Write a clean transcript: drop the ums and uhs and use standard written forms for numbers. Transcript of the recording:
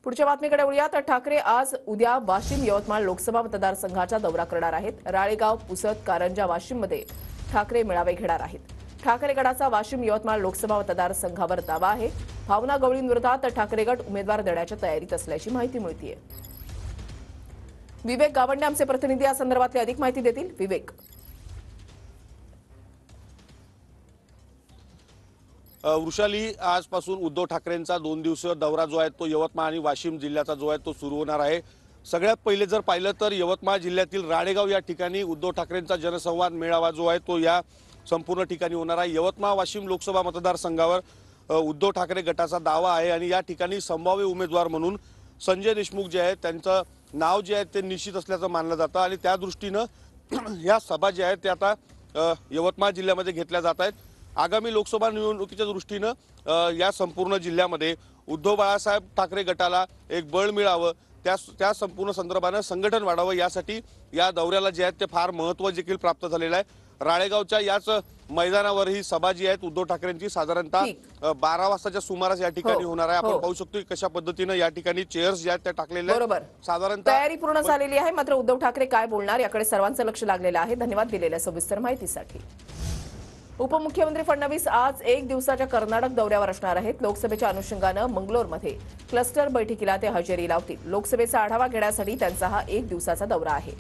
पुढच्या बातमीकडे वळूया तर ठाकरे आज उद्या वाशिम यवतमाळ लोकसभा मतदारसंघाचा दौरा करणार आहेत। राळेगाव, पुसद, कारंजा, वाशिममध्ये ठाकरे मेळावे घेणार आहेत। ठाकरे गटाचा वाशिम यवतमाळ लोकसभा मतदारसंघावर दावा आहे। भावना गवळींविरोधात ठाकरे गट उमेदवार देण्याच्या तयारीत असल्याची माहिती मिळतेय। विवेक गावंडे आमचे प्रतिनिधी या संदर्भातली अधिक माहिती देतील। विवेक, वृषाली, आजपासून उद्धव ठाकरेंचा 2 दिवसीय दौरा जो आहे तो यवतमाळ आणि वाशिम जिल्ह्याचा जो आहे तो सुरू होणार आहे। सगळ्यात पहिले जर पाहिलं तर यवतमाळ जिल्ह्यातील राळेगाव या ठिकाणी उद्धव ठाकरेंचा जनसंवाद मेळावा जो आहे तो या संपूर्ण ठिकाणी होणार आहे। यवतमाळ वाशिम लोकसभा मतदारसंघावर उद्धव ठाकरे गटाचा दावा आहे आणि या ठिकाणी संभाव्य उमेदवार म्हणून संजय देशमुख जे आहेत त्यांचं नाव जे आहे ते निश्चित असल्याचं मानलं जातं आणि त्या दृष्टीनं या सभा ज्या आहेत ते आता यवतमाळ जिल्ह्यामध्ये घेतल्या जात आहेत। आगामी लोकसभा निवडणुकीच्या दृष्टीनं या संपूर्ण जिल्ह्यामध्ये उद्धव बाळासाहेब ठाकरे गटाला एक बळ मिळावं, त्या संपूर्ण संदर्भानं संघटन वाढावं यासाठी या दौऱ्याला जे आहेत ते फार महत्त्व देखील प्राप्त झालेलं आहे। राळेगावच्या याच मैदानावर ही सभा जी आहे उद्धव ठाकरेंची साधारणतः 12 वाजताच्या सुमारास या ठिकाणी होणार आहे। आपण पाहू शकतो कशा पद्धतीनं या ठिकाणी चेअर्स ज्या आहेत त्या टाकलेल्या आहेत। साधारणतः तयारी पूर्ण झालेली आहे, मात्र उद्धव ठाकरे काय बोलणार याकडे सर्वांचं लक्ष लागलेलं आहे। धन्यवाद दिलेल्या सविस्तर माहितीसाठी। उपमुख्यमंत्री फडणवीस आज 1 दिवसाच्या कर्नाटक दौऱ्यावर असणार आहेत। लोकसभेच्या अनुषंगानं मंगलोरमध्ये क्लस्टर बैठकीला ते हजेरी लावतील। लोकसभेचा आढावा घेण्यासाठी त्यांचा हा 1 दिवसाचा दौरा आहे।